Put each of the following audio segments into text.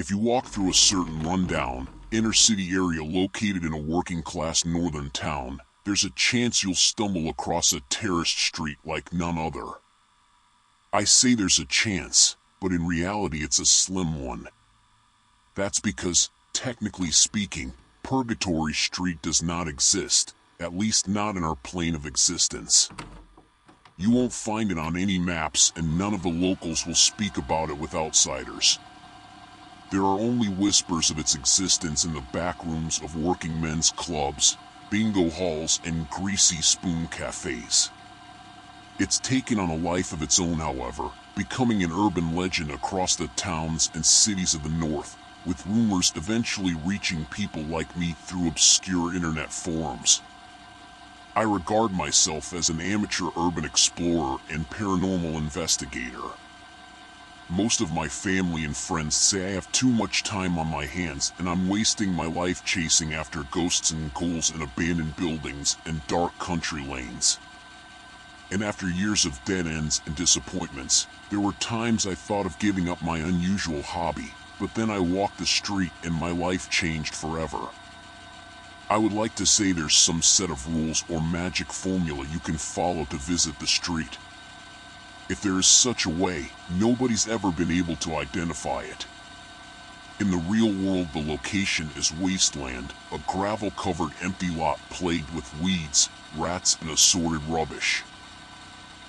If you walk through a certain rundown, inner-city area located in a working-class northern town, there's a chance you'll stumble across a terraced street like none other. I say there's a chance, but in reality it's a slim one. That's because, technically speaking, Purgatory Street does not exist, at least not in our plane of existence. You won't find it on any maps, and none of the locals will speak about it with outsiders. There are only whispers of its existence in the back rooms of working men's clubs, bingo halls, and greasy spoon cafes. It's taken on a life of its own, however, becoming an urban legend across the towns and cities of the north, with rumors eventually reaching people like me through obscure internet forums. I regard myself as an amateur urban explorer and paranormal investigator. Most of my family and friends say I have too much time on my hands and I'm wasting my life chasing after ghosts and ghouls in abandoned buildings and dark country lanes. And after years of dead ends and disappointments, there were times I thought of giving up my unusual hobby, but then I walked the street and my life changed forever. I would like to say there's some set of rules or magic formula you can follow to visit the street. If there is such a way, nobody's ever been able to identify it. In the real world, the location is wasteland, a gravel-covered empty lot plagued with weeds, rats, and assorted rubbish.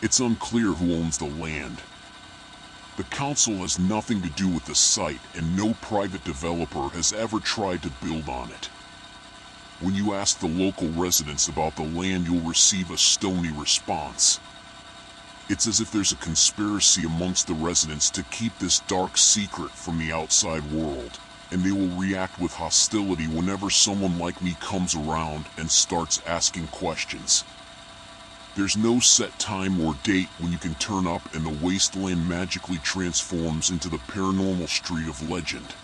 It's unclear who owns the land. The council has nothing to do with the site, and no private developer has ever tried to build on it. When you ask the local residents about the land, you'll receive a stony response. It's as if there's a conspiracy amongst the residents to keep this dark secret from the outside world, and they will react with hostility whenever someone like me comes around and starts asking questions. There's no set time or date when you can turn up and the wasteland magically transforms into the paranormal street of legend.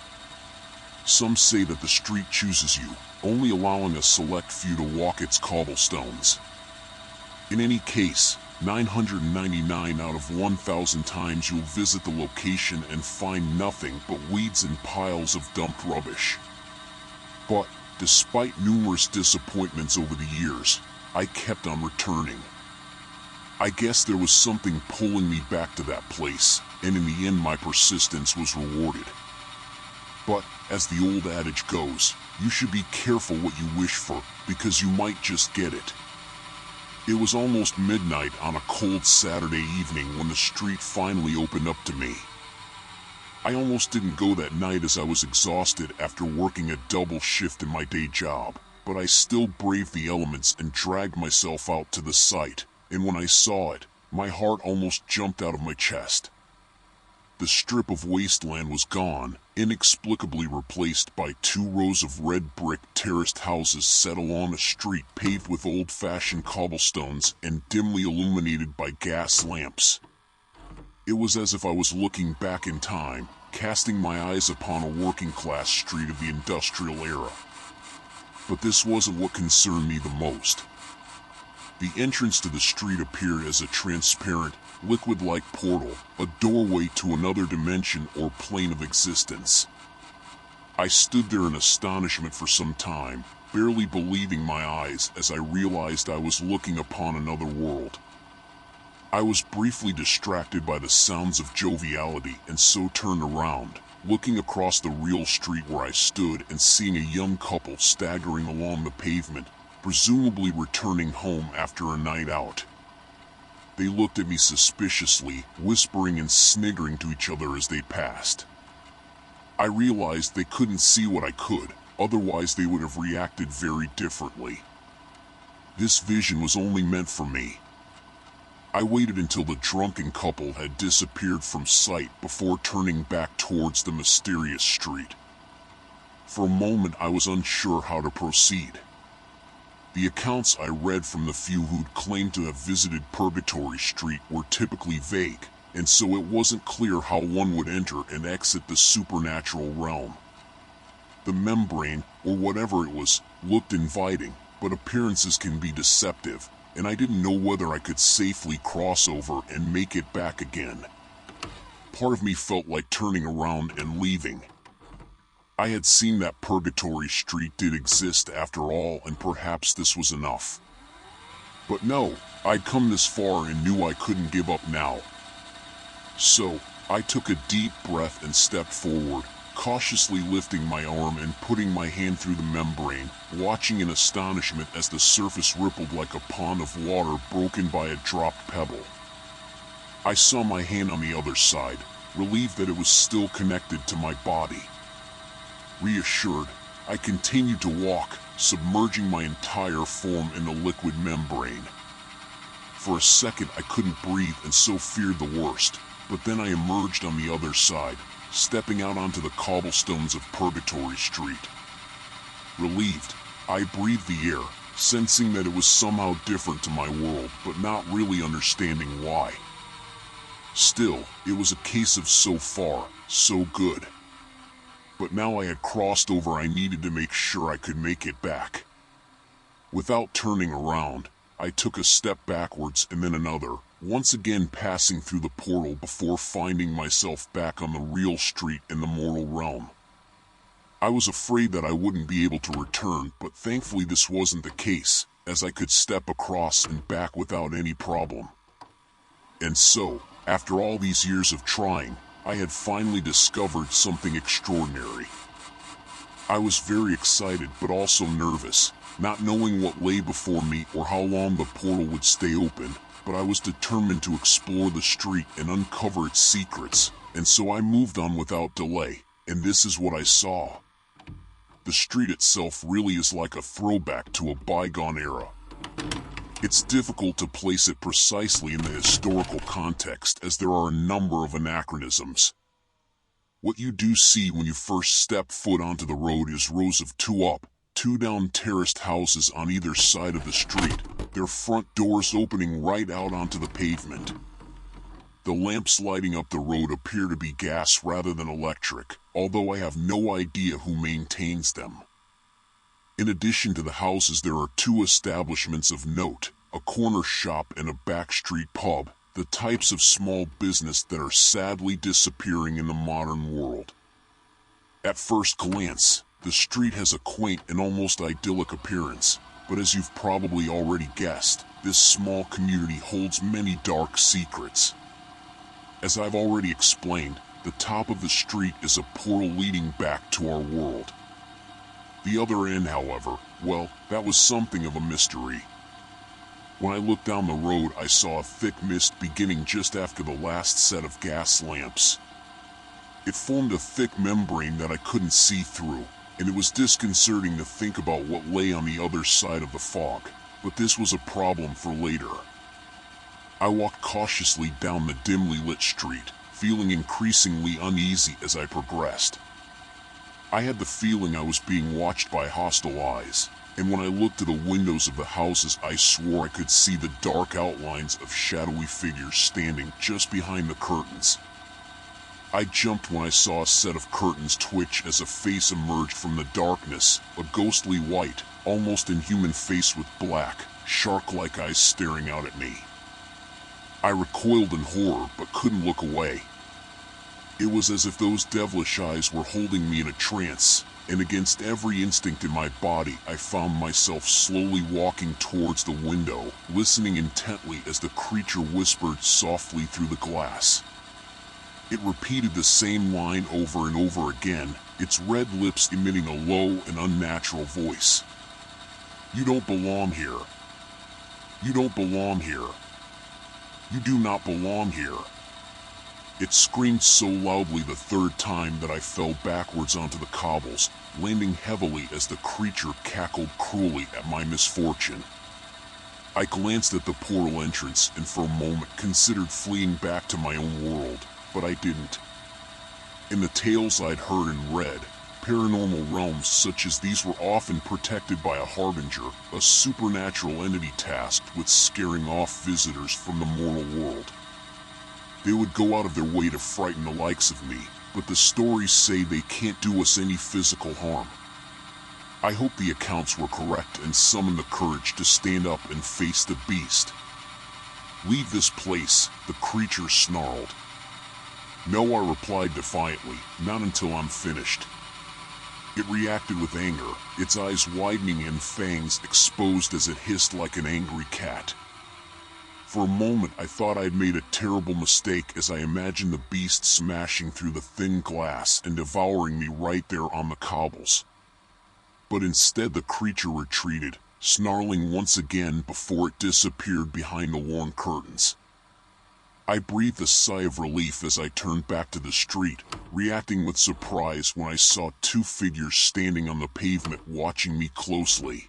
Some say that the street chooses you, only allowing a select few to walk its cobblestones. In any case, 999 out of 1,000 times you'll visit the location and find nothing but weeds and piles of dumped rubbish. But, despite numerous disappointments over the years, I kept on returning. I guess there was something pulling me back to that place, and in the end my persistence was rewarded. But, as the old adage goes, you should be careful what you wish for, because you might just get it. It was almost midnight on a cold Saturday evening when the street finally opened up to me. I almost didn't go that night as I was exhausted after working a double shift in my day job, but I still braved the elements and dragged myself out to the site, and when I saw it, my heart almost jumped out of my chest. The strip of wasteland was gone, inexplicably replaced by 2 rows of red brick terraced houses set along a street paved with old-fashioned cobblestones and dimly illuminated by gas lamps. It was as if I was looking back in time, casting my eyes upon a working-class street of the industrial era. But this wasn't what concerned me the most. The entrance to the street appeared as a transparent, liquid-like portal, a doorway to another dimension or plane of existence. I stood there in astonishment for some time, barely believing my eyes as I realized I was looking upon another world. I was briefly distracted by the sounds of joviality and so turned around, looking across the real street where I stood and seeing a young couple staggering along the pavement, presumably returning home after a night out. They looked at me suspiciously, whispering and sniggering to each other as they passed. I realized they couldn't see what I could, otherwise they would have reacted very differently. This vision was only meant for me. I waited until the drunken couple had disappeared from sight before turning back towards the mysterious street. For a moment I was unsure how to proceed. The accounts I read from the few who'd claimed to have visited Purgatory Street were typically vague, and so it wasn't clear how one would enter and exit the supernatural realm. The membrane, or whatever it was, looked inviting, but appearances can be deceptive, and I didn't know whether I could safely cross over and make it back again. Part of me felt like turning around and leaving. I had seen that Purgatory Street did exist after all, and perhaps this was enough. But no, I'd come this far and knew I couldn't give up now. So, I took a deep breath and stepped forward, cautiously lifting my arm and putting my hand through the membrane, watching in astonishment as the surface rippled like a pond of water broken by a dropped pebble. I saw my hand on the other side, relieved that it was still connected to my body. Reassured, I continued to walk, submerging my entire form in the liquid membrane. For a second I couldn't breathe and so feared the worst, but then I emerged on the other side, stepping out onto the cobblestones of Purgatory Street. Relieved, I breathed the air, sensing that it was somehow different to my world, but not really understanding why. Still, it was a case of so far, so good. But now I had crossed over, I needed to make sure I could make it back. Without turning around, I took a step backwards and then another, once again passing through the portal before finding myself back on the real street in the mortal realm. I was afraid that I wouldn't be able to return, but thankfully this wasn't the case, as I could step across and back without any problem. And so, after all these years of trying, I had finally discovered something extraordinary. I was very excited but also nervous, not knowing what lay before me or how long the portal would stay open, but I was determined to explore the street and uncover its secrets, and so I moved on without delay, and this is what I saw. The street itself really is like a throwback to a bygone era. It's difficult to place it precisely in the historical context, as there are a number of anachronisms. What you do see when you first step foot onto the road is rows of 2 up, 2 down terraced houses on either side of the street, their front doors opening right out onto the pavement. The lamps lighting up the road appear to be gas rather than electric, although I have no idea who maintains them. In addition to the houses, there are 2 establishments of note, a corner shop and a backstreet pub, the types of small business that are sadly disappearing in the modern world. At first glance, the street has a quaint and almost idyllic appearance, but as you've probably already guessed, this small community holds many dark secrets. As I've already explained, the top of the street is a portal leading back to our world. The other end, however, well, that was something of a mystery. When I looked down the road, I saw a thick mist beginning just after the last set of gas lamps. It formed a thick membrane that I couldn't see through, and it was disconcerting to think about what lay on the other side of the fog, but this was a problem for later. I walked cautiously down the dimly lit street, feeling increasingly uneasy as I progressed. I had the feeling I was being watched by hostile eyes, and when I looked at the windows of the houses, I swore I could see the dark outlines of shadowy figures standing just behind the curtains. I jumped when I saw a set of curtains twitch as a face emerged from the darkness, a ghostly white, almost inhuman face with black, shark-like eyes staring out at me. I recoiled in horror but couldn't look away. It was as if those devilish eyes were holding me in a trance, and against every instinct in my body, I found myself slowly walking towards the window, listening intently as the creature whispered softly through the glass. It repeated the same line over and over again, its red lips emitting a low and unnatural voice. "You don't belong here. You don't belong here. You do not belong here." It screamed so loudly the 3rd time that I fell backwards onto the cobbles, landing heavily as the creature cackled cruelly at my misfortune. I glanced at the portal entrance and for a moment considered fleeing back to my own world, but I didn't. In the tales I'd heard and read, paranormal realms such as these were often protected by a harbinger, a supernatural entity tasked with scaring off visitors from the mortal world. They would go out of their way to frighten the likes of me, but the stories say they can't do us any physical harm. I hope the accounts were correct and summoned the courage to stand up and face the beast. "Leave this place," the creature snarled. "No," I replied defiantly, "not until I'm finished." It reacted with anger, its eyes widening and fangs exposed as it hissed like an angry cat. For a moment I thought I had made a terrible mistake as I imagined the beast smashing through the thin glass and devouring me right there on the cobbles. But instead the creature retreated, snarling once again before it disappeared behind the worn curtains. I breathed a sigh of relief as I turned back to the street, reacting with surprise when I saw two figures standing on the pavement watching me closely.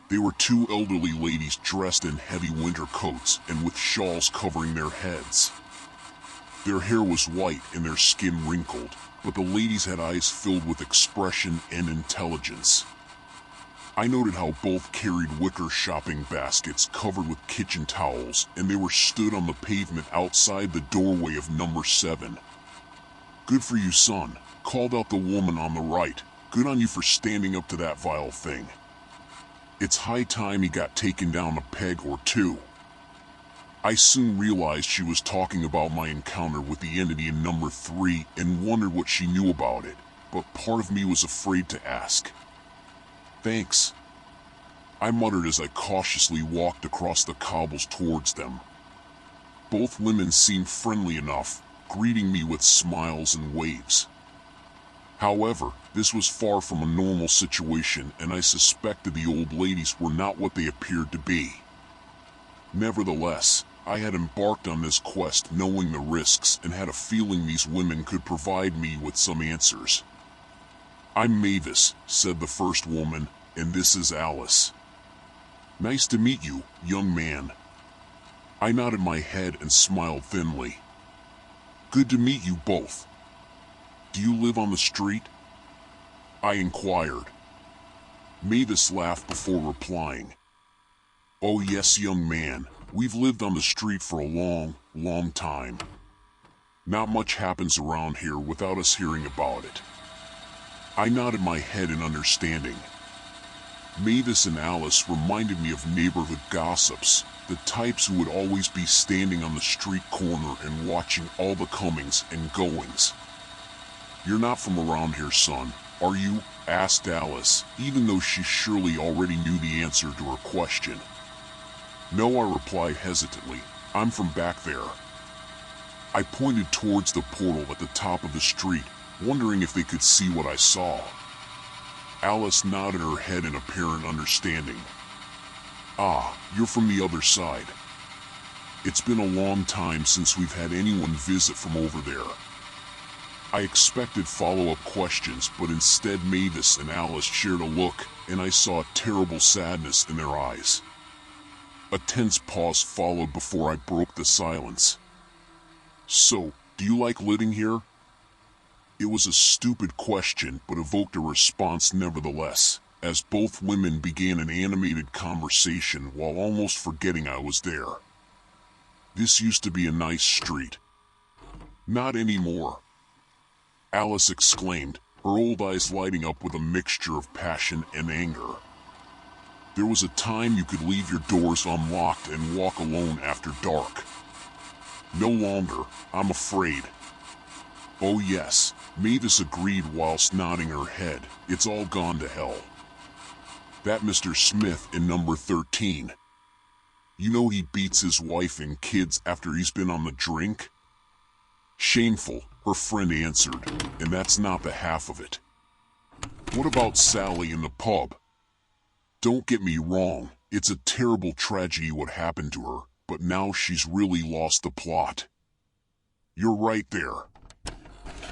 They were two elderly ladies dressed in heavy winter coats and with shawls covering their heads. Their hair was white and their skin wrinkled, but the ladies had eyes filled with expression and intelligence. I noted how both carried wicker shopping baskets covered with kitchen towels, and they were stood on the pavement outside the doorway of number 7. "Good for you, son," called out the woman on the right. "Good on you for standing up to that vile thing. It's high time he got taken down a peg or two." I soon realized she was talking about my encounter with the entity in number 3 and wondered what she knew about it, but part of me was afraid to ask. "Thanks," I muttered as I cautiously walked across the cobbles towards them. Both women seemed friendly enough, greeting me with smiles and waves. However, this was far from a normal situation, and I suspected the old ladies were not what they appeared to be. Nevertheless, I had embarked on this quest knowing the risks and had a feeling these women could provide me with some answers. "I'm Mavis," said the first woman, "and this is Alice." "Nice to meet you, young man." I nodded my head and smiled thinly. "Good to meet you both. Do you live on the street?" I inquired. Mavis laughed before replying. "Oh yes, young man, we've lived on the street for a long, long time. Not much happens around here without us hearing about it." I nodded my head in understanding. Mavis and Alice reminded me of neighborhood gossips, the types who would always be standing on the street corner and watching all the comings and goings. "You're not from around here, son, are you?" asked Alice, even though she surely already knew the answer to her question. "No," I replied hesitantly, "I'm from back there." I pointed towards the portal at the top of the street, wondering if they could see what I saw. Alice nodded her head in apparent understanding. "Ah, you're from the other side. It's been a long time since we've had anyone visit from over there." I expected follow-up questions, but instead Mavis and Alice shared a look, and I saw terrible sadness in their eyes. A tense pause followed before I broke the silence. "So, do you like living here?" It was a stupid question, but evoked a response nevertheless, as both women began an animated conversation while almost forgetting I was there. "This used to be a nice street." "Not anymore," Alice exclaimed, her old eyes lighting up with a mixture of passion and anger. "There was a time you could leave your doors unlocked and walk alone after dark. No longer, I'm afraid." "Oh yes," Mavis agreed whilst nodding her head, "it's all gone to hell. That Mr. Smith in number 13. You know he beats his wife and kids after he's been on the drink?" "Shameful," her friend answered, "and that's not the half of it. What about Sally in the pub? Don't get me wrong, it's a terrible tragedy what happened to her, but now she's really lost the plot." "You're right there.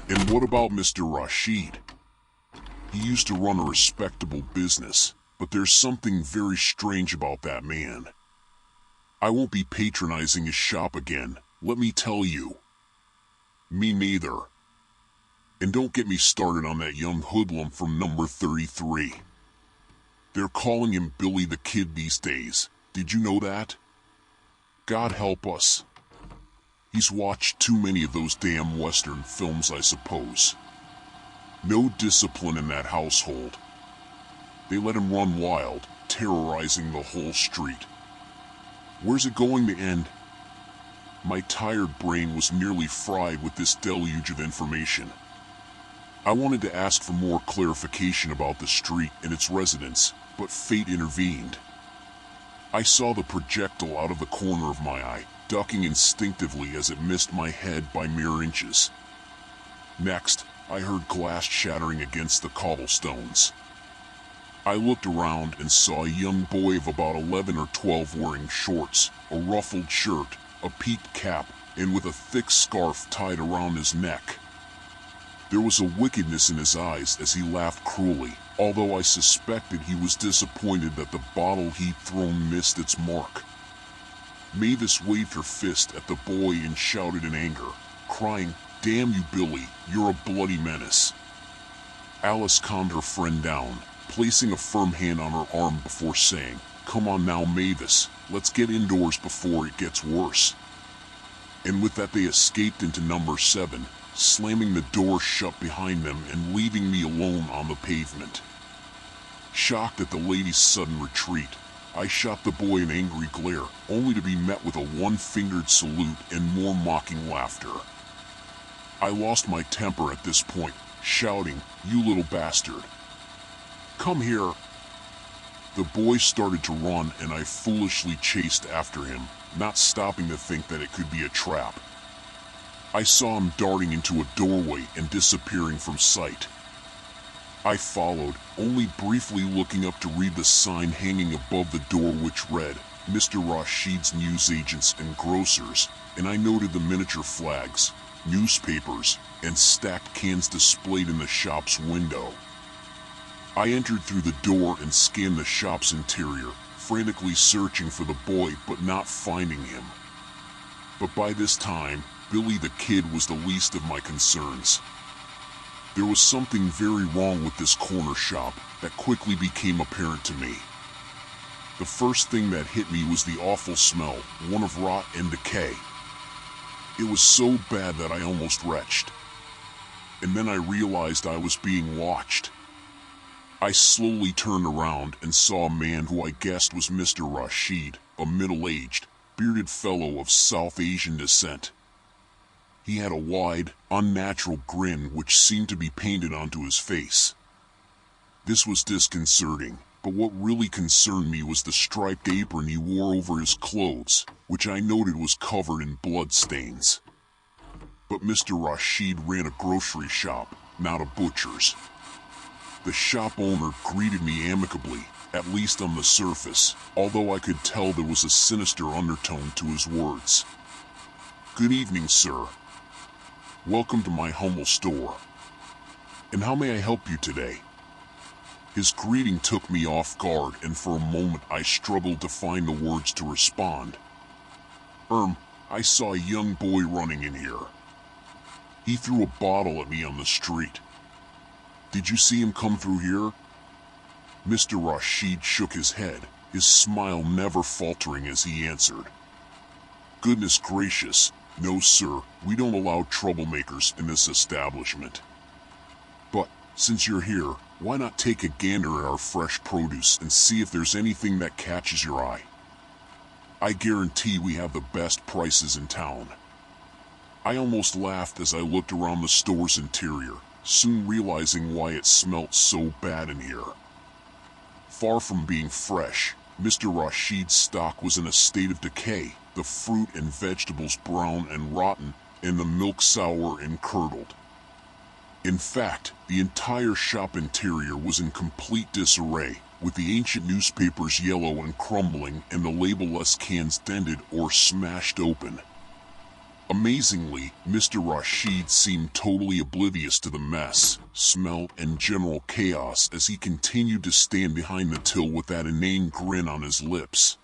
And what about Mr. Rashid? He used to run a respectable business, but there's something very strange about that man. I won't be patronizing his shop again, let me tell you." "Me neither. And don't get me started on that young hoodlum from number 33. They're calling him Billy the Kid these days, did you know that? God help us. He's watched too many of those damn Western films, I suppose. No discipline in that household. They let him run wild, terrorizing the whole street. Where's it going to end?" My tired brain was nearly fried with this deluge of information. I wanted to ask for more clarification about the street and its residents, but fate intervened. I saw the projectile out of the corner of my eye, ducking instinctively as it missed my head by mere inches. Next, I heard glass shattering against the cobblestones. I looked around and saw a young boy of about 11 or 12 wearing shorts, a ruffled shirt, a peaked cap, and with a thick scarf tied around his neck. There was a wickedness in his eyes as he laughed cruelly, although I suspected he was disappointed that the bottle he'd thrown missed its mark. Mavis waved her fist at the boy and shouted in anger, crying, "Damn you, Billy, you're a bloody menace." Alice calmed her friend down, placing a firm hand on her arm before saying, "Come on now, Mavis, let's get indoors before it gets worse." And with that they escaped into number 7, slamming the door shut behind them and leaving me alone on the pavement. Shocked at the lady's sudden retreat, I shot the boy an angry glare, only to be met with a one-fingered salute and more mocking laughter. I lost my temper at this point, shouting, "You little bastard! Come here!" The boy started to run and I foolishly chased after him, not stopping to think that it could be a trap. I saw him darting into a doorway and disappearing from sight. I followed, only briefly looking up to read the sign hanging above the door which read, "Mr. Rashid's Newsagents and Grocers," and I noted the miniature flags, newspapers, and stacked cans displayed in the shop's window. I entered through the door and scanned the shop's interior, frantically searching for the boy but not finding him. But by this time, Billy the Kid was the least of my concerns. There was something very wrong with this corner shop that quickly became apparent to me. The first thing that hit me was the awful smell, one of rot and decay. It was so bad that I almost retched. And then I realized I was being watched. I slowly turned around and saw a man who I guessed was Mr. Rashid, a middle-aged, bearded fellow of South Asian descent. He had a wide, unnatural grin which seemed to be painted onto his face. This was disconcerting, but what really concerned me was the striped apron he wore over his clothes, which I noted was covered in blood stains. But Mr. Rashid ran a grocery shop, not a butcher's. The shop owner greeted me amicably, at least on the surface, although I could tell there was a sinister undertone to his words. "Good evening, sir. Welcome to my humble store. And how may I help you today?" His greeting took me off guard, and for a moment I struggled to find the words to respond. I saw a young boy running in here. He threw a bottle at me on the street. Did you see him come through here?" Mr. Rashid shook his head, his smile never faltering as he answered, "Goodness gracious, no sir, we don't allow troublemakers in this establishment. But, since you're here, why not take a gander at our fresh produce and see if there's anything that catches your eye? I guarantee we have the best prices in town." I almost laughed as I looked around the store's interior, soon realizing why it smelt so bad in here. Far from being fresh, Mr. Rashid's stock was in a state of decay, the fruit and vegetables brown and rotten, and the milk sour and curdled. In fact, the entire shop interior was in complete disarray, with the ancient newspapers yellow and crumbling and the label-less cans dented or smashed open. Amazingly, Mr. Rashid seemed totally oblivious to the mess, smell, and general chaos as he continued to stand behind the till with that inane grin on his lips.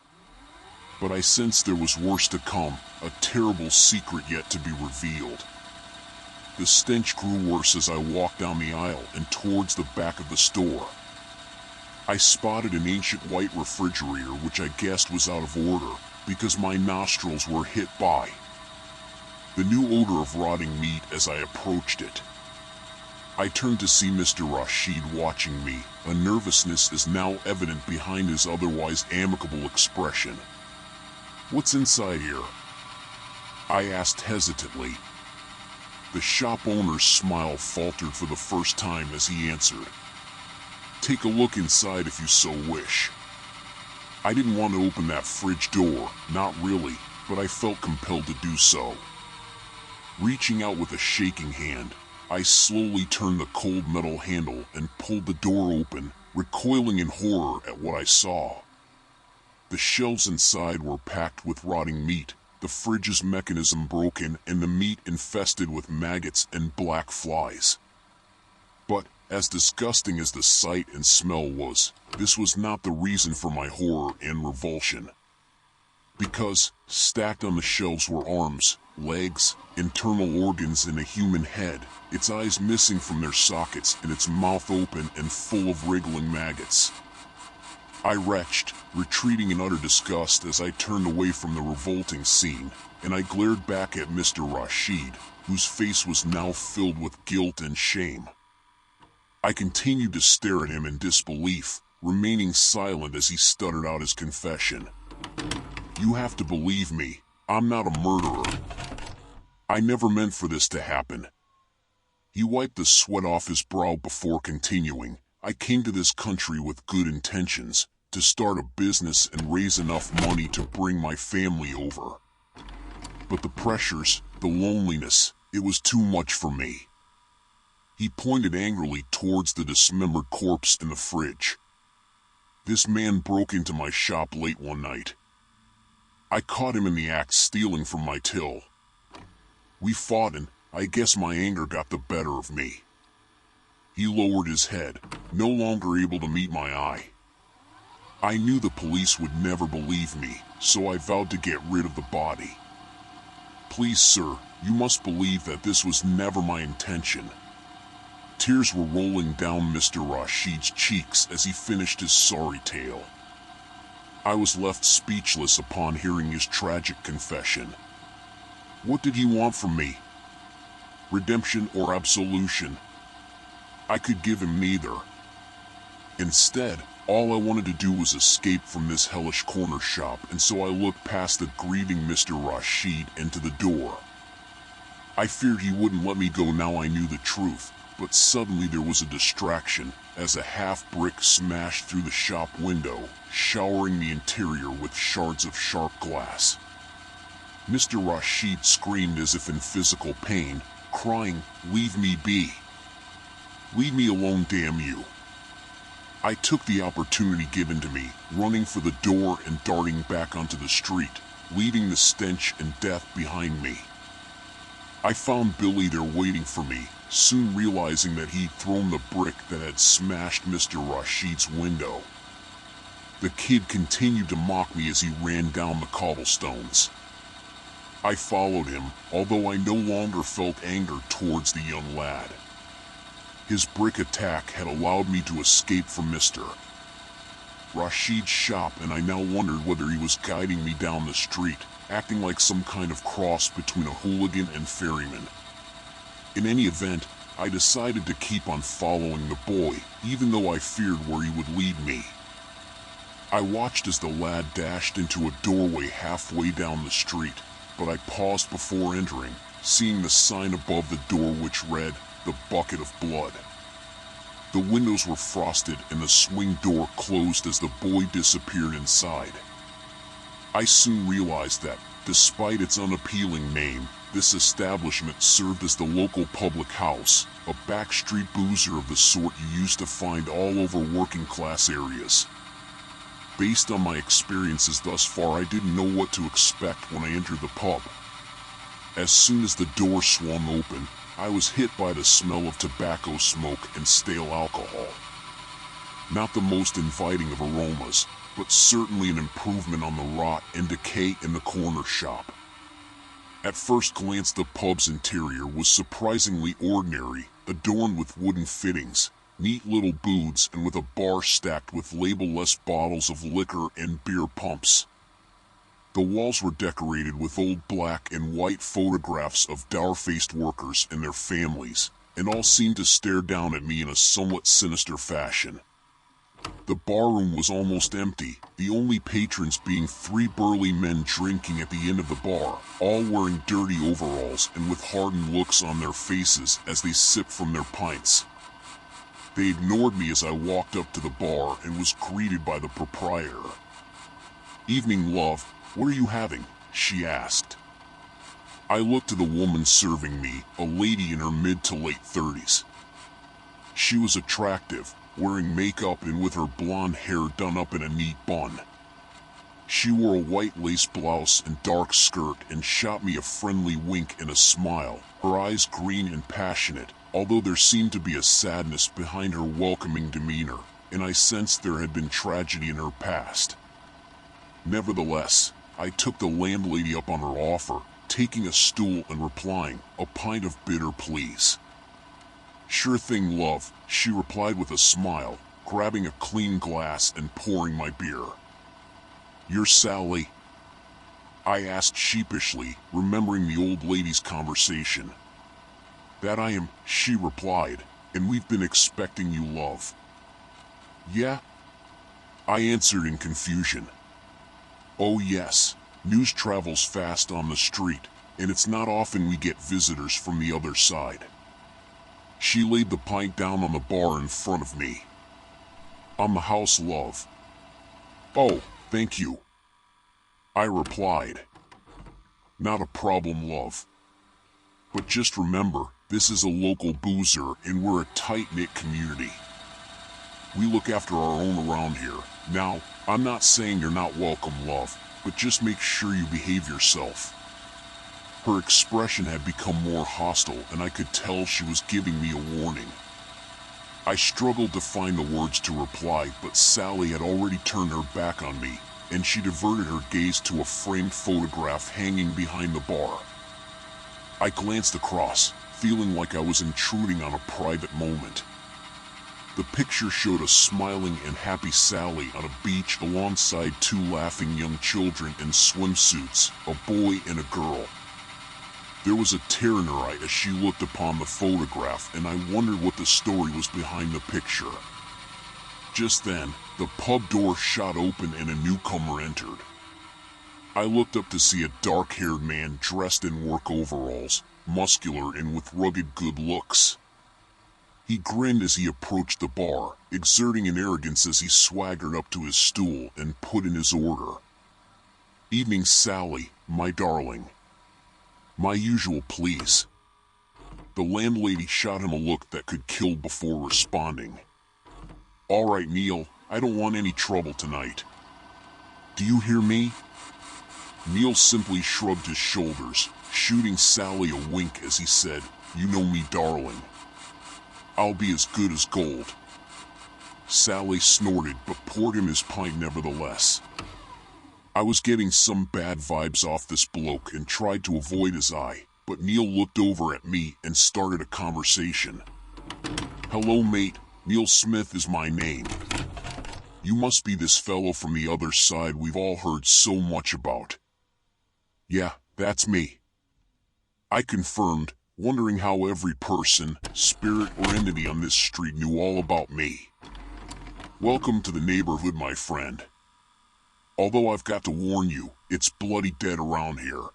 But I sensed there was worse to come, a terrible secret yet to be revealed. The stench grew worse as I walked down the aisle and towards the back of the store. I spotted an ancient white refrigerator which I guessed was out of order, because my nostrils were hit by the new odor of rotting meat as I approached it. I turned to see Mr. Rashid watching me, a nervousness is now evident behind his otherwise amicable expression. "What's inside here?" I asked hesitantly. The shop owner's smile faltered for the first time as he answered, "Take a look inside if you so wish." I didn't want to open that fridge door, not really, but I felt compelled to do so. Reaching out with a shaking hand, I slowly turned the cold metal handle and pulled the door open, recoiling in horror at what I saw. The shelves inside were packed with rotting meat, the fridge's mechanism broken, and the meat infested with maggots and black flies. But, as disgusting as the sight and smell was, this was not the reason for my horror and revulsion. Because, stacked on the shelves were arms, legs, internal organs, and a human head, its eyes missing from their sockets and its mouth open and full of wriggling maggots. I retched, retreating in utter disgust as I turned away from the revolting scene, and I glared back at Mr. Rashid, whose face was now filled with guilt and shame. I continued to stare at him in disbelief, remaining silent as he stuttered out his confession. "You have to believe me, I'm not a murderer. I never meant for this to happen." He wiped the sweat off his brow before continuing, "I came to this country with good intentions, to start a business and raise enough money to bring my family over. But the pressures, the loneliness, it was too much for me." He pointed angrily towards the dismembered corpse in the fridge. "This man broke into my shop late one night. I caught him in the act stealing from my till. We fought and I guess my anger got the better of me." He lowered his head, no longer able to meet my eye. I knew the police would never believe me, so I vowed to get rid of the body. "Please, sir, you must believe that this was never my intention." Tears were rolling down Mr. Rashid's cheeks as he finished his sorry tale. I was left speechless upon hearing his tragic confession. What did he want from me? Redemption or absolution? I could give him neither. Instead, all I wanted to do was escape from this hellish corner shop, and so I looked past the grieving Mr. Rashid into the door. I feared he wouldn't let me go now I knew the truth, but suddenly there was a distraction as a half-brick smashed through the shop window, showering the interior with shards of sharp glass. Mr. Rashid screamed as if in physical pain, crying, "Leave me be. Leave me alone, damn you." I took the opportunity given to me, running for the door and darting back onto the street, leaving the stench and death behind me. I found Billy there waiting for me, soon realizing that he'd thrown the brick that had smashed Mr. Rashid's window. The kid continued to mock me as he ran down the cobblestones. I followed him, although I no longer felt anger towards the young lad. His brick attack had allowed me to escape from Mr. Rashid's shop, and I now wondered whether he was guiding me down the street, acting like some kind of cross between a hooligan and ferryman. In any event, I decided to keep on following the boy, even though I feared where he would lead me. I watched as the lad dashed into a doorway halfway down the street, but I paused before entering, seeing the sign above the door which read, "The Bucket of Blood." The windows were frosted and the swing door closed as the boy disappeared inside. I soon realized that, despite its unappealing name, this establishment served as the local public house, a backstreet boozer of the sort you used to find all over working-class areas. Based on my experiences thus far, I didn't know what to expect when I entered the pub. As soon as the door swung open, I was hit by the smell of tobacco smoke and stale alcohol. Not the most inviting of aromas, but certainly an improvement on the rot and decay in the corner shop. At first glance, the pub's interior was surprisingly ordinary, adorned with wooden fittings, neat little booths, and with a bar stacked with label-less bottles of liquor and beer pumps. The walls were decorated with old black and white photographs of dour-faced workers and their families, and all seemed to stare down at me in a somewhat sinister fashion. The barroom was almost empty, the only patrons being 3 burly men drinking at the end of the bar, all wearing dirty overalls and with hardened looks on their faces as they sipped from their pints. They ignored me as I walked up to the bar and was greeted by the proprietor. "Evening, love. What are you having?" she asked. I looked to the woman serving me, a lady in her mid to late 30s. She was attractive, wearing makeup and with her blonde hair done up in a neat bun. She wore a white lace blouse and dark skirt and shot me a friendly wink and a smile, her eyes green and passionate, although there seemed to be a sadness behind her welcoming demeanor, and I sensed there had been tragedy in her past. Nevertheless, I took the landlady up on her offer, taking a stool and replying, "A pint of bitter, please." "Sure thing, love," she replied with a smile, grabbing a clean glass and pouring my beer. "You're Sally?" I asked sheepishly, remembering the old lady's conversation. "That I am," she replied, "and we've been expecting you, love." "Yeah?" I answered in confusion. "Oh yes, news travels fast on the street, and it's not often we get visitors from the other side." She laid the pint down on the bar in front of me. "On the house, love." "Oh, thank you," I replied. "Not a problem, love. But just remember, this is a local boozer and we're a tight-knit community. We look after our own around here. Now, I'm not saying you're not welcome, love, but just make sure you behave yourself." Her expression had become more hostile, and I could tell she was giving me a warning. I struggled to find the words to reply, but Sally had already turned her back on me, and she diverted her gaze to a framed photograph hanging behind the bar. I glanced across, feeling like I was intruding on a private moment. The picture showed a smiling and happy Sally on a beach alongside 2 laughing young children in swimsuits, a boy and a girl. There was a tear in her eye as she looked upon the photograph, and I wondered what the story was behind the picture. Just then, the pub door shot open and a newcomer entered. I looked up to see a dark-haired man dressed in work overalls, muscular and with rugged good looks. He grinned as he approached the bar, exerting an arrogance as he swaggered up to his stool and put in his order. "Evening, Sally, my darling." "My usual, please." The landlady shot him a look that could kill before responding. "All right, Neil, I don't want any trouble tonight. Do you hear me?" Neil simply shrugged his shoulders, shooting Sally a wink as he said, "You know me, darling. I'll be as good as gold." Sally snorted but poured him his pint nevertheless. I was getting some bad vibes off this bloke and tried to avoid his eye, but Neil looked over at me and started a conversation. "Hello, mate. Neil Smith is my name. You must be this fellow from the other side we've all heard so much about." "Yeah, that's me," I confirmed, wondering how every person, spirit, or entity on this street knew all about me. "Welcome to the neighborhood, my friend. Although I've got to warn you, it's bloody dead around here.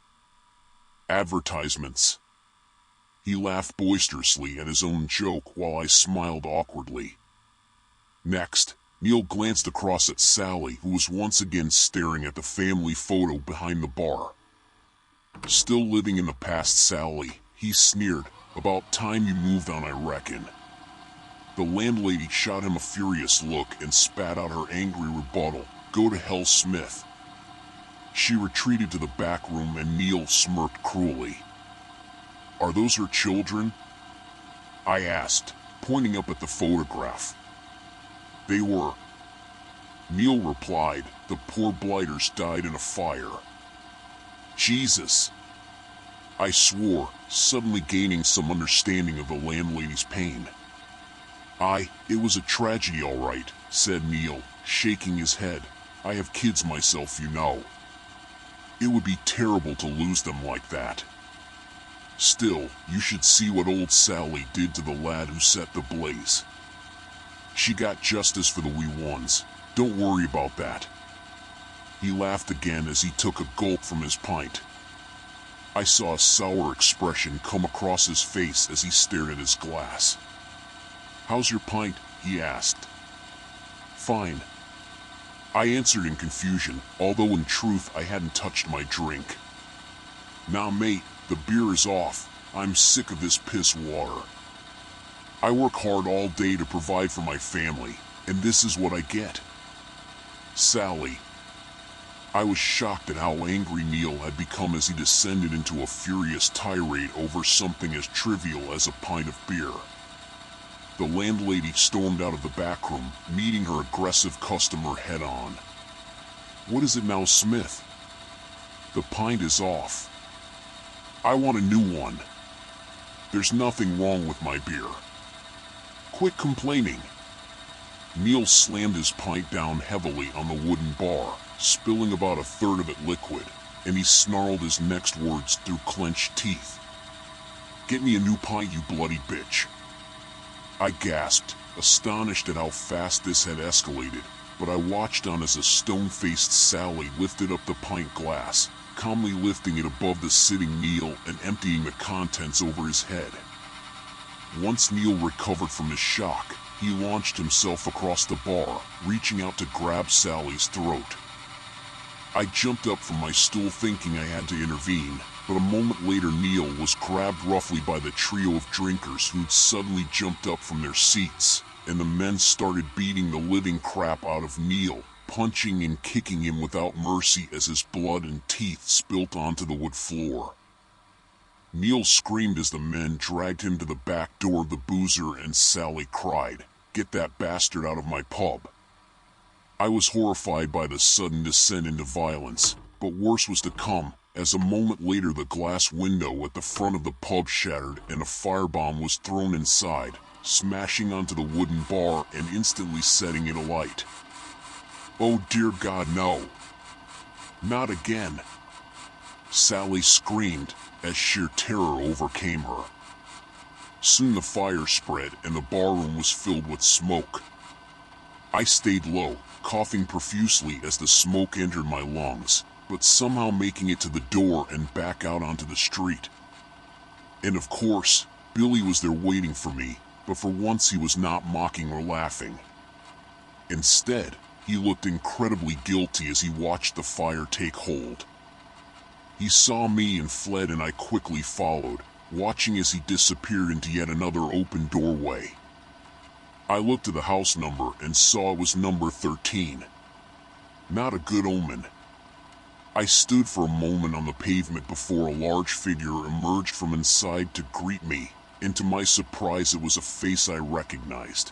Advertisements." He laughed boisterously at his own joke while I smiled awkwardly. Next, Neil glanced across at Sally, who was once again staring at the family photo behind the bar. "Still living in the past, Sally," he sneered. "About time you moved on, I reckon." The landlady shot him a furious look and spat out her angry rebuttal, "Go to hell, Smith." She retreated to the back room and Neil smirked cruelly. "Are those her children?" I asked, pointing up at the photograph. "They were," Neil replied. "The poor blighters died in a fire." "Jesus," I swore, suddenly gaining some understanding of the landlady's pain. It was a tragedy, all right," said Neil, shaking his head. "I have kids myself, you know. It would be terrible to lose them like that. Still, you should see what old Sally did to the lad who set the blaze." She got justice for the wee ones. Don't worry about that." He laughed again as he took a gulp from his pint. I saw a sour expression come across his face as he stared at his glass. "How's your pint?" he asked. "Fine," I answered in confusion, although in truth I hadn't touched my drink. "Nah, mate, the beer is off. I'm sick of this piss water. I work hard all day to provide for my family, and this is what I get." "Sally." I was shocked at how angry Neil had become as he descended into a furious tirade over something as trivial as a pint of beer. The landlady stormed out of the back room, meeting her aggressive customer head-on. "What is it now, Smith?" "The pint is off. I want a new one. There's nothing wrong with my beer. Quit complaining." Neil slammed his pint down heavily on the wooden bar, spilling about a third of it liquid, and he snarled his next words through clenched teeth. "Get me a new pint, you bloody bitch." I gasped, astonished at how fast this had escalated, but I watched on as a stone-faced Sally lifted up the pint glass, calmly lifting it above the sitting Neil and emptying the contents over his head. Once Neil recovered from his shock, he launched himself across the bar, reaching out to grab Sally's throat. I jumped up from my stool thinking I had to intervene, but a moment later Neil was grabbed roughly by the trio of drinkers who'd suddenly jumped up from their seats, and the men started beating the living crap out of Neil, punching and kicking him without mercy as his blood and teeth spilt onto the wood floor. Neil screamed as the men dragged him to the back door of the boozer, and Sally cried, "Get that bastard out of my pub." I was horrified by the sudden descent into violence, but worse was to come, as a moment later the glass window at the front of the pub shattered and a firebomb was thrown inside, smashing onto the wooden bar and instantly setting it alight. "Oh dear God, no! Not again!" Sally screamed as sheer terror overcame her. Soon the fire spread and the barroom was filled with smoke. I stayed low, coughing profusely as the smoke entered my lungs, but somehow making it to the door and back out onto the street. And of course, Billy was there waiting for me, but for once he was not mocking or laughing. Instead, he looked incredibly guilty as he watched the fire take hold. He saw me and fled, and I quickly followed, watching as he disappeared into yet another open doorway. I looked at the house number and saw it was number 13. Not a good omen. I stood for a moment on the pavement before a large figure emerged from inside to greet me, and to my surprise it was a face I recognized.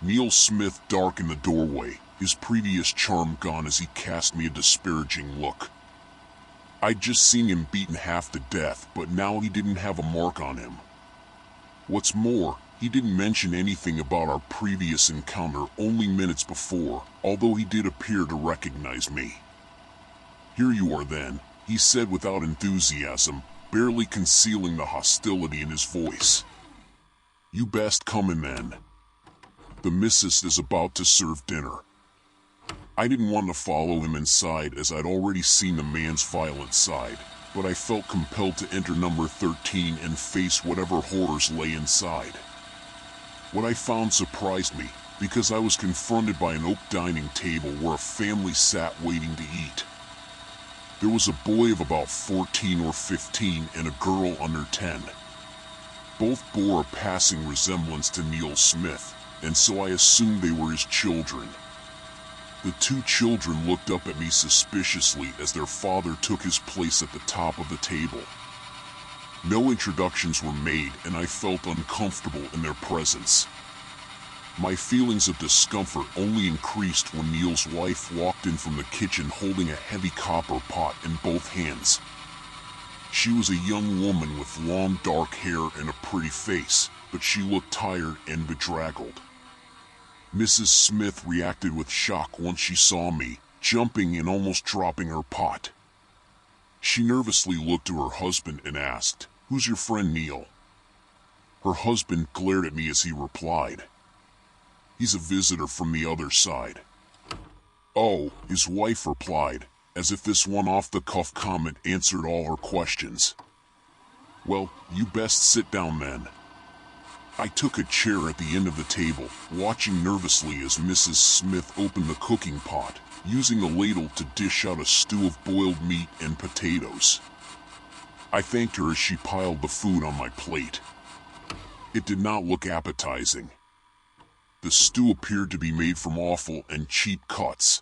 Neil Smith darkened the doorway, his previous charm gone as he cast me a disparaging look. I'd just seen him beaten half to death, but now he didn't have a mark on him. What's more, he didn't mention anything about our previous encounter only minutes before, although he did appear to recognize me. "Here you are then," he said without enthusiasm, barely concealing the hostility in his voice. "You best come in then. The missus is about to serve dinner." I didn't want to follow him inside as I'd already seen the man's violent side, but I felt compelled to enter number 13 and face whatever horrors lay inside. What I found surprised me, because I was confronted by an oak dining table where a family sat waiting to eat. There was a boy of about 14 or 15 and a girl under 10. Both bore a passing resemblance to Neil Smith, and so I assumed they were his children. The two children looked up at me suspiciously as their father took his place at the top of the table. No introductions were made, and I felt uncomfortable in their presence. My feelings of discomfort only increased when Neil's wife walked in from the kitchen holding a heavy copper pot in both hands. She was a young woman with long dark hair and a pretty face, but she looked tired and bedraggled. Mrs. Smith reacted with shock once she saw me, jumping and almost dropping her pot. She nervously looked to her husband and asked, "Who's your friend Neil?" Her husband glared at me as he replied, He's a visitor from the other side." "Oh," his wife replied, as if this one-off-the-cuff comment answered all her questions. "Well, you best sit down then." I took a chair at the end of the table, watching nervously as Mrs. Smith opened the cooking pot, using a ladle to dish out a stew of boiled meat and potatoes. I thanked her as she piled the food on my plate. It did not look appetizing. The stew appeared to be made from offal and cheap cuts.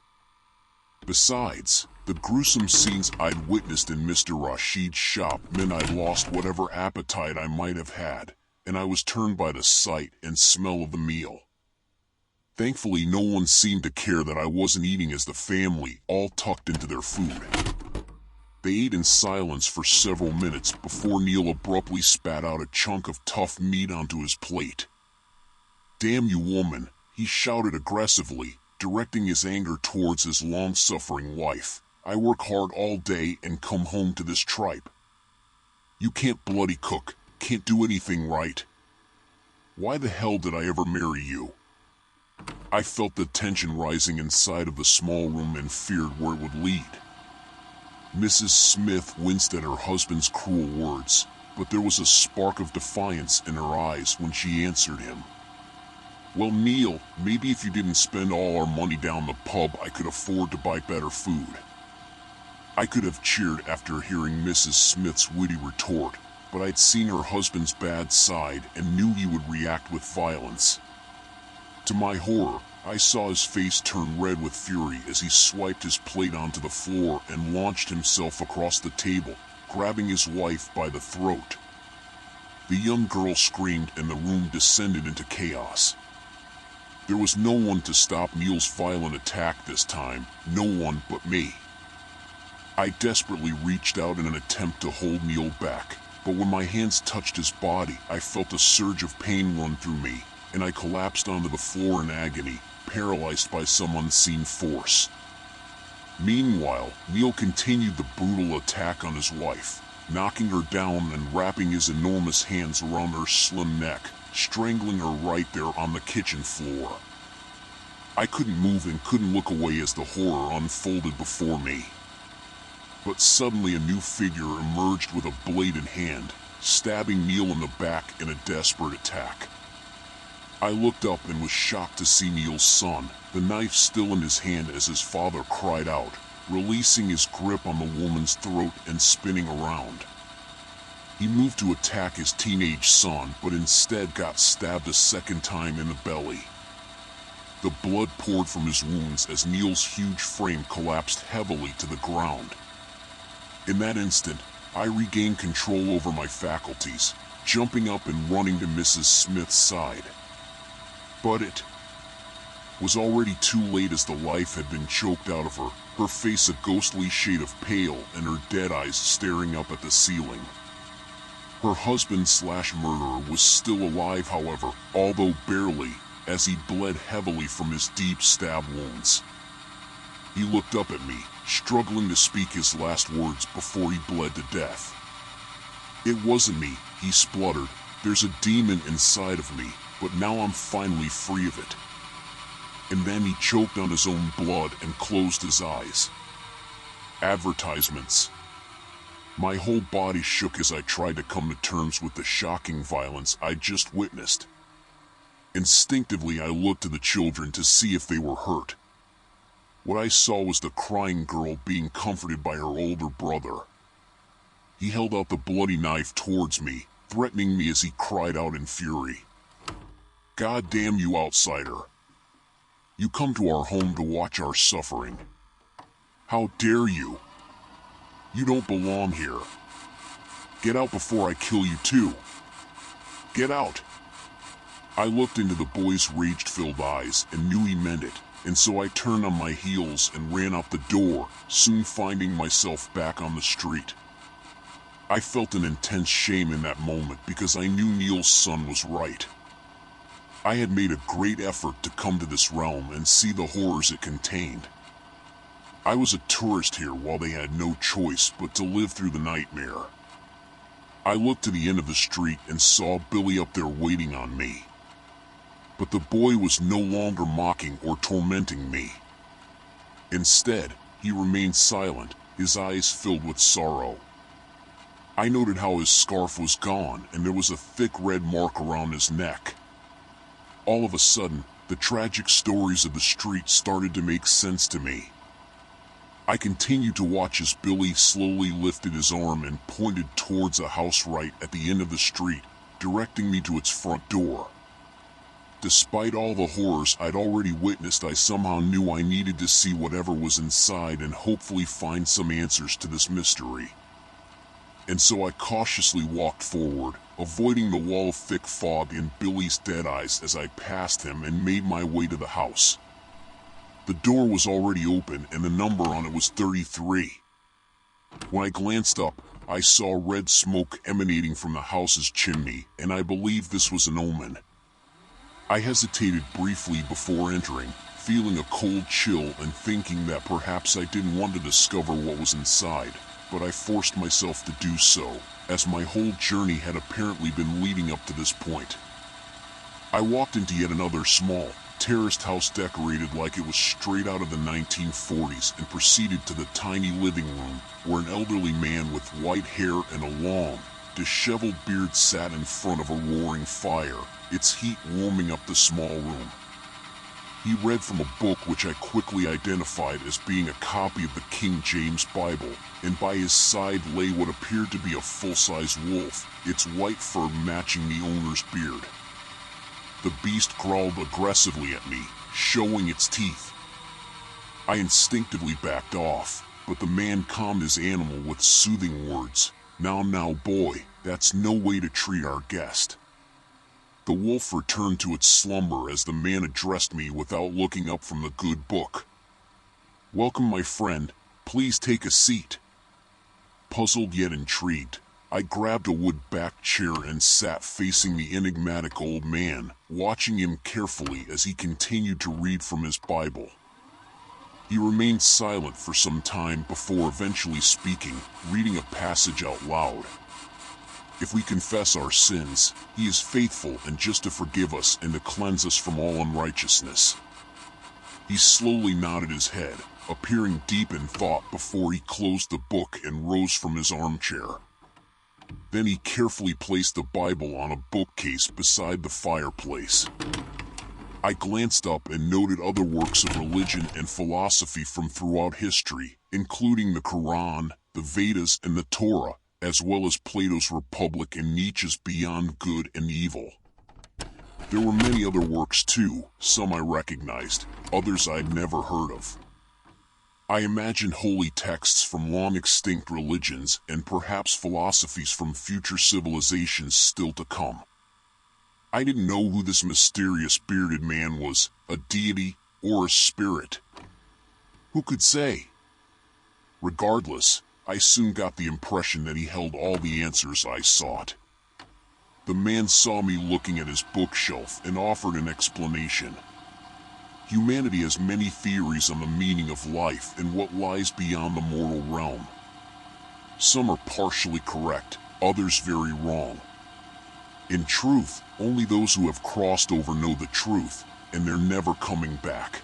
Besides, the gruesome scenes I'd witnessed in Mr. Rashid's shop meant I'd lost whatever appetite I might have had, and I was turned by the sight and smell of the meal. Thankfully, no one seemed to care that I wasn't eating as the family all tucked into their food. They ate in silence for several minutes before Neil abruptly spat out a chunk of tough meat onto his plate. "Damn you, woman," he shouted aggressively, directing his anger towards his long-suffering wife. "I work hard all day and come home to this tripe. You can't bloody cook, can't do anything right. Why the hell did I ever marry you?" I felt the tension rising inside of the small room and feared where it would lead. Mrs. Smith winced at her husband's cruel words, but there was a spark of defiance in her eyes when she answered him. "Well, Neil, maybe if you didn't spend all our money down the pub, I could afford to buy better food." I could have cheered after hearing Mrs. Smith's witty retort, but I'd seen her husband's bad side and knew he would react with violence. To my horror, I saw his face turn red with fury as he swiped his plate onto the floor and launched himself across the table, grabbing his wife by the throat. The young girl screamed and the room descended into chaos. There was no one to stop Neil's violent attack this time, no one but me. I desperately reached out in an attempt to hold Neil back, but when my hands touched his body, I felt a surge of pain run through me, and I collapsed onto the floor in agony, paralyzed by some unseen force. Meanwhile, Neil continued the brutal attack on his wife, knocking her down and wrapping his enormous hands around her slim neck, strangling her right there on the kitchen floor. I couldn't move and couldn't look away as the horror unfolded before me. But suddenly a new figure emerged with a blade in hand, stabbing Neil in the back in a desperate attack. I looked up and was shocked to see Neil's son, the knife still in his hand as his father cried out, releasing his grip on the woman's throat and spinning around. He moved to attack his teenage son, but instead got stabbed a second time in the belly. The blood poured from his wounds as Neil's huge frame collapsed heavily to the ground. In that instant, I regained control over my faculties, jumping up and running to Mrs. Smith's side. But it was already too late as the life had been choked out of her, her face a ghostly shade of pale and her dead eyes staring up at the ceiling. Her husband/murderer was still alive, however, although barely, as he bled heavily from his deep stab wounds. He looked up at me, struggling to speak his last words before he bled to death. "It wasn't me," he spluttered. "There's a demon inside of me, but now I'm finally free of it." And then he choked on his own blood and closed his eyes. Advertisements. My whole body shook as I tried to come to terms with the shocking violence I'd just witnessed. Instinctively, I looked to the children to see if they were hurt. What I saw was the crying girl being comforted by her older brother. He held out the bloody knife towards me, threatening me as he cried out in fury. "God damn you, outsider! You come to our home to watch our suffering. How dare you? You don't belong here. Get out before I kill you too. Get out!" I looked into the boy's rage-filled eyes and knew he meant it, and so I turned on my heels and ran out the door, soon finding myself back on the street. I felt an intense shame in that moment because I knew Neil's son was right. I had made a great effort to come to this realm and see the horrors it contained. I was a tourist here while they had no choice but to live through the nightmare. I looked to the end of the street and saw Billy up there waiting on me. But the boy was no longer mocking or tormenting me. Instead, he remained silent, his eyes filled with sorrow. I noted how his scarf was gone and there was a thick red mark around his neck. All of a sudden, the tragic stories of the street started to make sense to me. I continued to watch as Billy slowly lifted his arm and pointed towards a house right at the end of the street, directing me to its front door. Despite all the horrors I'd already witnessed, I somehow knew I needed to see whatever was inside and hopefully find some answers to this mystery. And so I cautiously walked forward, avoiding the wall of thick fog and Billy's dead eyes as I passed him and made my way to the house. The door was already open and the number on it was 33. When I glanced up, I saw red smoke emanating from the house's chimney, and I believed this was an omen. I hesitated briefly before entering, feeling a cold chill and thinking that perhaps I didn't want to discover what was inside, but I forced myself to do so, as my whole journey had apparently been leading up to this point. I walked into yet another small, terraced house decorated like it was straight out of the 1940s and proceeded to the tiny living room where an elderly man with white hair and a long, disheveled beard sat in front of a roaring fire, its heat warming up the small room. He read from a book which I quickly identified as being a copy of the King James Bible, and by his side lay what appeared to be a full-size wolf, its white fur matching the owner's beard. The beast growled aggressively at me, showing its teeth. I instinctively backed off, but the man calmed his animal with soothing words. Now, boy, that's no way to treat our guest." The wolf returned to its slumber as the man addressed me without looking up from the good book. "Welcome, my friend. Please take a seat." Puzzled yet intrigued, I grabbed a wood-backed chair and sat facing the enigmatic old man, watching him carefully as he continued to read from his Bible. He remained silent for some time before eventually speaking, reading a passage out loud. "If we confess our sins, he is faithful and just to forgive us and to cleanse us from all unrighteousness." He slowly nodded his head, appearing deep in thought before he closed the book and rose from his armchair. Then he carefully placed the Bible on a bookcase beside the fireplace. I glanced up and noted other works of religion and philosophy from throughout history, including the Quran, the Vedas, and the Torah, as well as Plato's Republic and Nietzsche's Beyond Good and Evil. There were many other works too, some I recognized, others I'd never heard of. I imagined holy texts from long-extinct religions and perhaps philosophies from future civilizations still to come. I didn't know who this mysterious bearded man was, a deity or a spirit. Who could say? Regardless, I soon got the impression that he held all the answers I sought. The man saw me looking at his bookshelf and offered an explanation. Humanity has many theories on the meaning of life and what lies beyond the mortal realm. Some are partially correct, others very wrong. In truth, only those who have crossed over know the truth, and they're never coming back.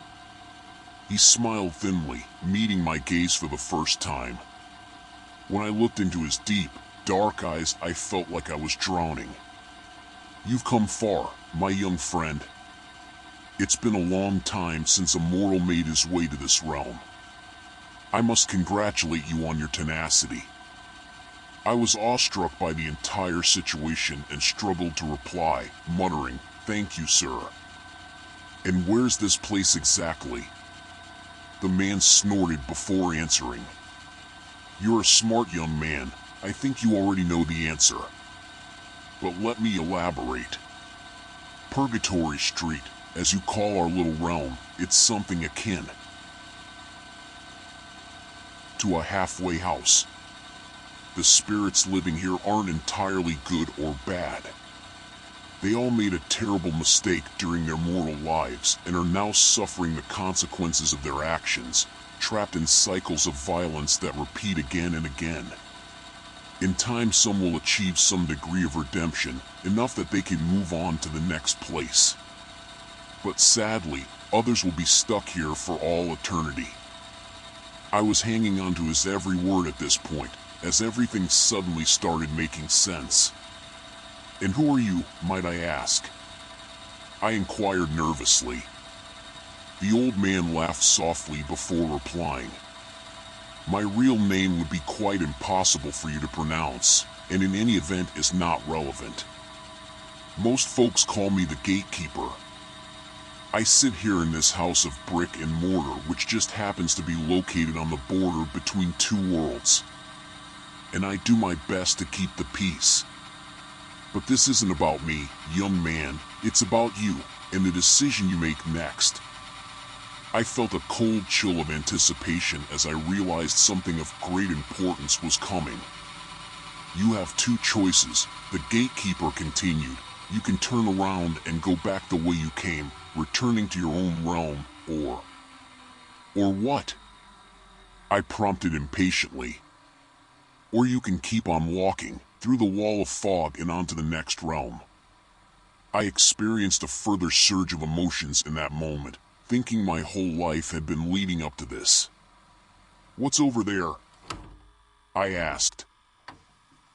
He smiled thinly, meeting my gaze for the first time. When I looked into his deep, dark eyes, I felt like I was drowning. "You've come far, my young friend. It's been a long time since a mortal made his way to this realm. I must congratulate you on your tenacity." I was awestruck by the entire situation and struggled to reply, muttering, "Thank you, sir." "And where's this place exactly?" The man snorted before answering. "You're a smart young man. I think you already know the answer. But let me elaborate. Purgatory Street, as you call our little realm, it's something akin to a halfway house. The spirits living here aren't entirely good or bad. They all made a terrible mistake during their mortal lives and are now suffering the consequences of their actions, trapped in cycles of violence that repeat again and again. In time, some will achieve some degree of redemption, enough that they can move on to the next place. But sadly, others will be stuck here for all eternity. I was hanging on to his every word at this point, as everything suddenly started making sense. "And who are you, might I ask?" I inquired nervously. The old man laughed softly before replying. "My real name would be quite impossible for you to pronounce, and in any event is not relevant. Most folks call me the Gatekeeper. I sit here in this house of brick and mortar, which just happens to be located on the border between two worlds. And I do my best to keep the peace. But this isn't about me, young man, it's about you, and the decision you make next." I felt a cold chill of anticipation as I realized something of great importance was coming. "You have two choices," the Gatekeeper continued. "You can turn around and go back the way you came, returning to your own realm, or..." "Or what?" I prompted impatiently. "Or you can keep on walking, through the wall of fog and onto the next realm." I experienced a further surge of emotions in that moment, thinking my whole life had been leading up to this. "What's over there?" I asked.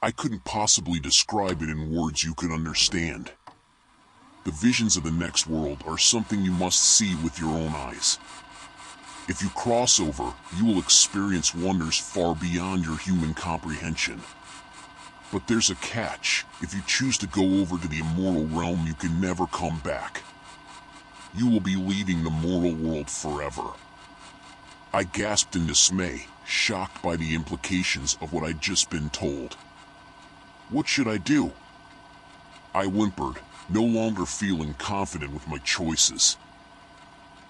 I couldn't possibly describe it in words you could understand. The visions of the next world are something you must see with your own eyes. If you cross over, you will experience wonders far beyond your human comprehension. But there's a catch. If you choose to go over to the immortal realm, you can never come back. You will be leaving the mortal world forever. I gasped in dismay, shocked by the implications of what I'd just been told. What should I do? I whimpered, no longer feeling confident with my choices.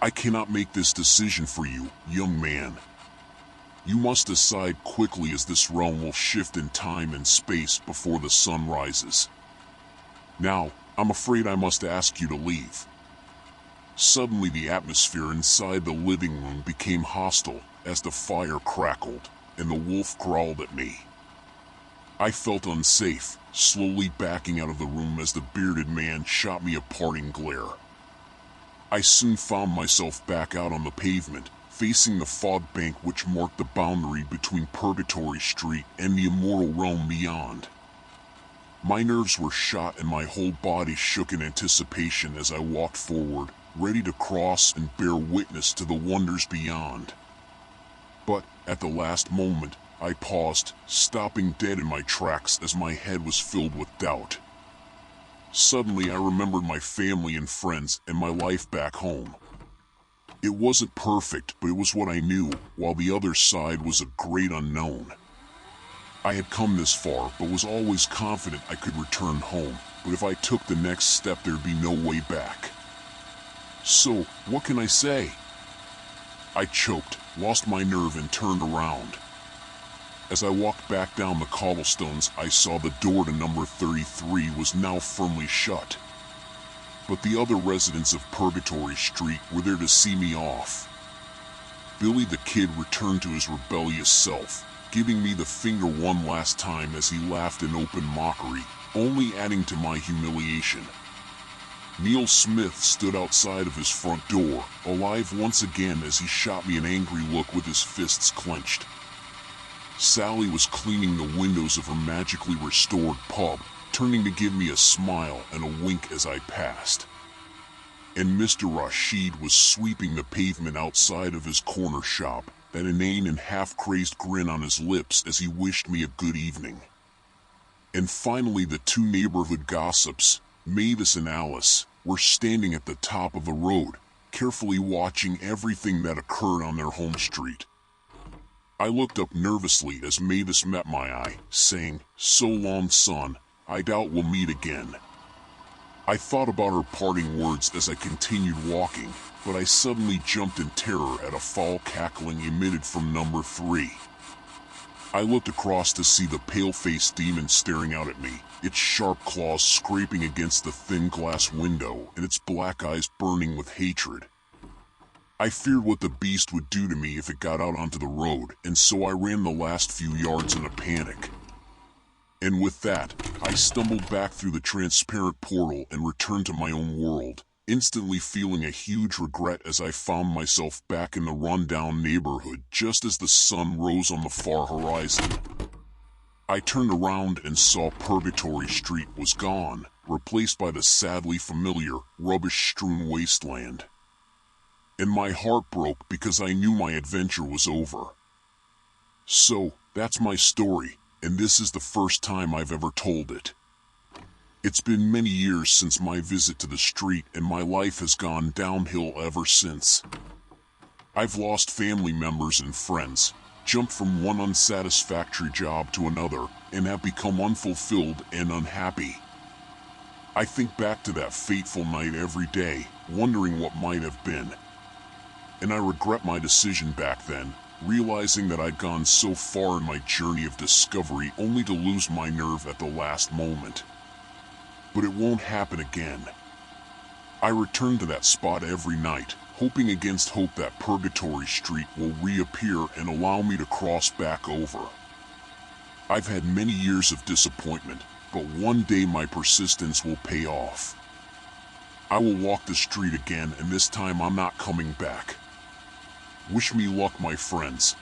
I cannot make this decision for you, young man. You must decide quickly, as this realm will shift in time and space before the sun rises. Now, I'm afraid I must ask you to leave." Suddenly the atmosphere inside the living room became hostile as the fire crackled and the wolf growled at me. I felt unsafe, slowly backing out of the room as the bearded man shot me a parting glare. I soon found myself back out on the pavement, facing the fog bank which marked the boundary between Purgatory Street and the immortal realm beyond. My nerves were shot and my whole body shook in anticipation as I walked forward, ready to cross and bear witness to the wonders beyond. But, at the last moment, I paused, stopping dead in my tracks as my head was filled with doubt. Suddenly I remembered my family and friends and my life back home. It wasn't perfect, but it was what I knew, while the other side was a great unknown. I had come this far, but was always confident I could return home, but if I took the next step there'd be no way back. So, what can I say? I choked, lost my nerve and turned around. As I walked back down the cobblestones, I saw the door to number 33 was now firmly shut. But the other residents of Purgatory Street were there to see me off. Billy the Kid returned to his rebellious self, giving me the finger one last time as he laughed in open mockery, only adding to my humiliation. Neil Smith stood outside of his front door, alive once again as he shot me an angry look with his fists clenched. Sally was cleaning the windows of her magically restored pub, turning to give me a smile and a wink as I passed. And Mr. Rashid was sweeping the pavement outside of his corner shop, that inane and half-crazed grin on his lips as he wished me a good evening. And finally the two neighborhood gossips, Mavis and Alice, were standing at the top of the road, carefully watching everything that occurred on their home street. I looked up nervously as Mavis met my eye, saying, "So long, son, I doubt we'll meet again." I thought about her parting words as I continued walking, but I suddenly jumped in terror at a foul cackling emitted from number 3. I looked across to see the pale-faced demon staring out at me, its sharp claws scraping against the thin glass window and its black eyes burning with hatred. I feared what the beast would do to me if it got out onto the road, and so I ran the last few yards in a panic. And with that, I stumbled back through the transparent portal and returned to my own world, instantly feeling a huge regret as I found myself back in the rundown neighborhood just as the sun rose on the far horizon. I turned around and saw Purgatory Street was gone, replaced by the sadly familiar, rubbish-strewn wasteland. And my heart broke because I knew my adventure was over. So, that's my story, and this is the first time I've ever told it. It's been many years since my visit to the street, and my life has gone downhill ever since. I've lost family members and friends, jumped from one unsatisfactory job to another, and have become unfulfilled and unhappy. I think back to that fateful night every day, wondering what might have been. And I regret my decision back then, realizing that I'd gone so far in my journey of discovery only to lose my nerve at the last moment. But it won't happen again. I return to that spot every night, hoping against hope that Purgatory Street will reappear and allow me to cross back over. I've had many years of disappointment, but one day my persistence will pay off. I will walk the street again, and this time I'm not coming back. Wish me luck, my friends.